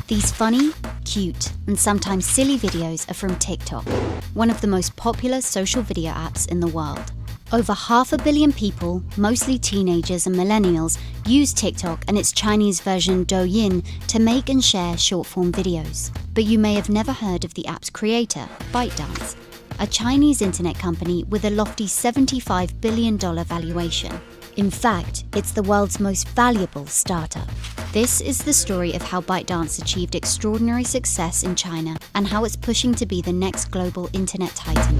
These funny, cute, and sometimes silly videos are from TikTok, one of the most popular social video apps in the world. Over 500 million people, mostly teenagers and millennials, use TikTok and its Chinese version Douyin to make and share short-form videos. But you may have never heard of the app's creator, ByteDance, a Chinese internet company with a lofty $75 billion valuation. In fact, it's the world's most valuable startup. This is the story of how ByteDance achieved extraordinary success in China and how it's pushing to be the next global internet titan.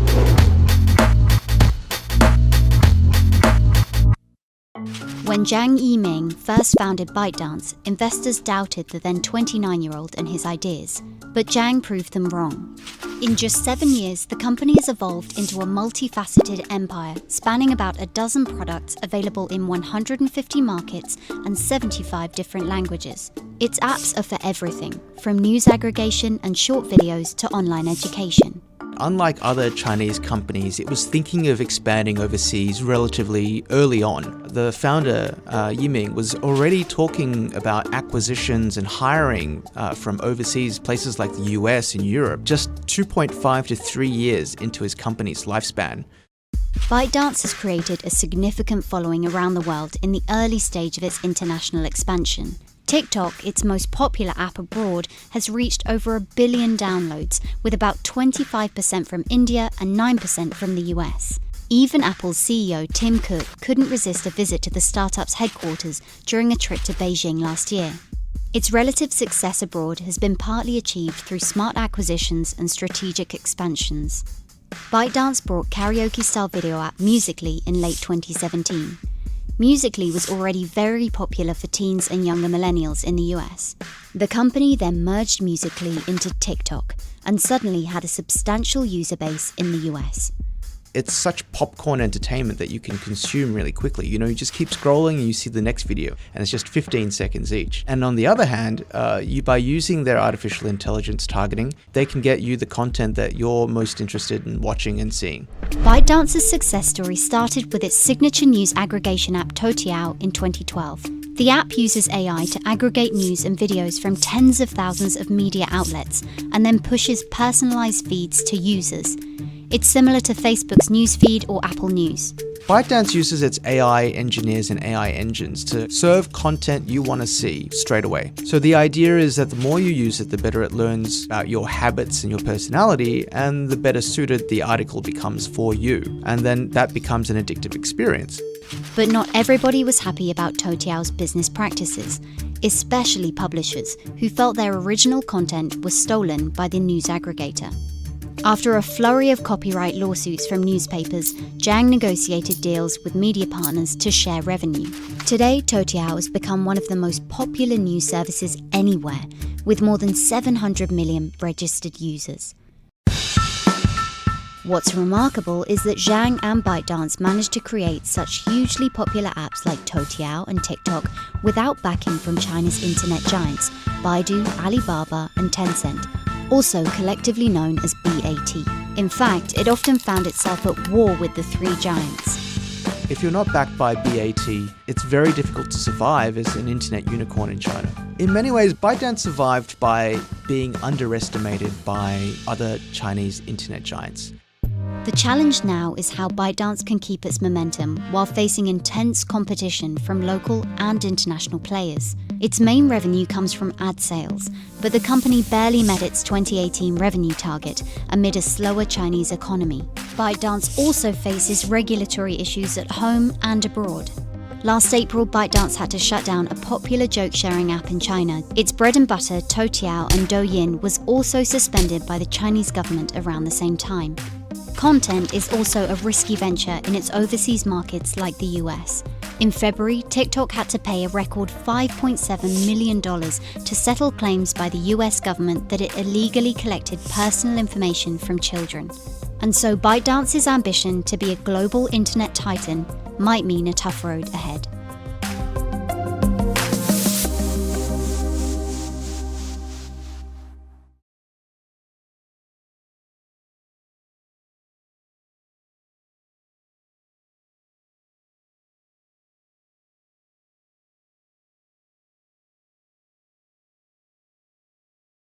When Zhang Yiming first founded ByteDance, investors doubted the then 29-year-old and his ideas, but Zhang proved them wrong. In just 7 years, the company has evolved into a multifaceted empire spanning about a dozen products available in 150 markets and 75 different languages. Its apps are for everything, from news aggregation and short videos to online education. Unlike other Chinese companies, it was thinking of expanding overseas relatively early on. The founder, Yiming, was already talking about acquisitions and hiring from overseas places like the US and Europe, just 2.5 to 3 years into his company's lifespan. ByteDance has created a significant following around the world in the early stage of its international expansion. TikTok, its most popular app abroad, has reached over 1 billion downloads, with about 25% from India and 9% from the US. Even Apple's CEO Tim Cook couldn't resist a visit to the startup's headquarters during a trip to Beijing last year. Its relative success abroad has been partly achieved through smart acquisitions and strategic expansions. ByteDance brought karaoke-style video app Musical.ly in late 2017. Musical.ly was already very popular for teens and younger millennials in the US. The company then merged Musical.ly into TikTok and suddenly had a substantial user base in the US. It's such popcorn entertainment that you can consume really quickly. You just keep scrolling and you see the next video, and it's just 15 seconds each. And on the other hand, by using their artificial intelligence targeting, they can get you the content that you're most interested in watching and seeing. ByteDance's success story started with its signature news aggregation app Toutiao in 2012. The app uses AI to aggregate news and videos from tens of thousands of media outlets and then pushes personalized feeds to users. It's similar to Facebook's newsfeed or Apple News. ByteDance uses its AI engineers and AI engines to serve content you want to see straight away. So the idea is that the more you use it, the better it learns about your habits and your personality, and the better suited the article becomes for you. And then that becomes an addictive experience. But not everybody was happy about Toutiao's business practices, especially publishers who felt their original content was stolen by the news aggregator. After a flurry of copyright lawsuits from newspapers, Zhang negotiated deals with media partners to share revenue. Today, Toutiao has become one of the most popular news services anywhere, with more than 700 million registered users. What's remarkable is that Zhang and ByteDance managed to create such hugely popular apps like Toutiao and TikTok without backing from China's internet giants, Baidu, Alibaba, and Tencent, also collectively known as BAT. In fact, it often found itself at war with the three giants. If you're not backed by BAT, it's very difficult to survive as an internet unicorn in China. In many ways, ByteDance survived by being underestimated by other Chinese internet giants. The challenge now is how ByteDance can keep its momentum while facing intense competition from local and international players. Its main revenue comes from ad sales, but the company barely met its 2018 revenue target amid a slower Chinese economy. ByteDance also faces regulatory issues at home and abroad. Last April, ByteDance had to shut down a popular joke-sharing app in China. Its bread and butter, Toutiao and Douyin, was also suspended by the Chinese government around the same time. Content is also a risky venture in its overseas markets like the US. In February, TikTok had to pay a record $5.7 million to settle claims by the US government that it illegally collected personal information from children. And so ByteDance's ambition to be a global internet titan might mean a tough road ahead.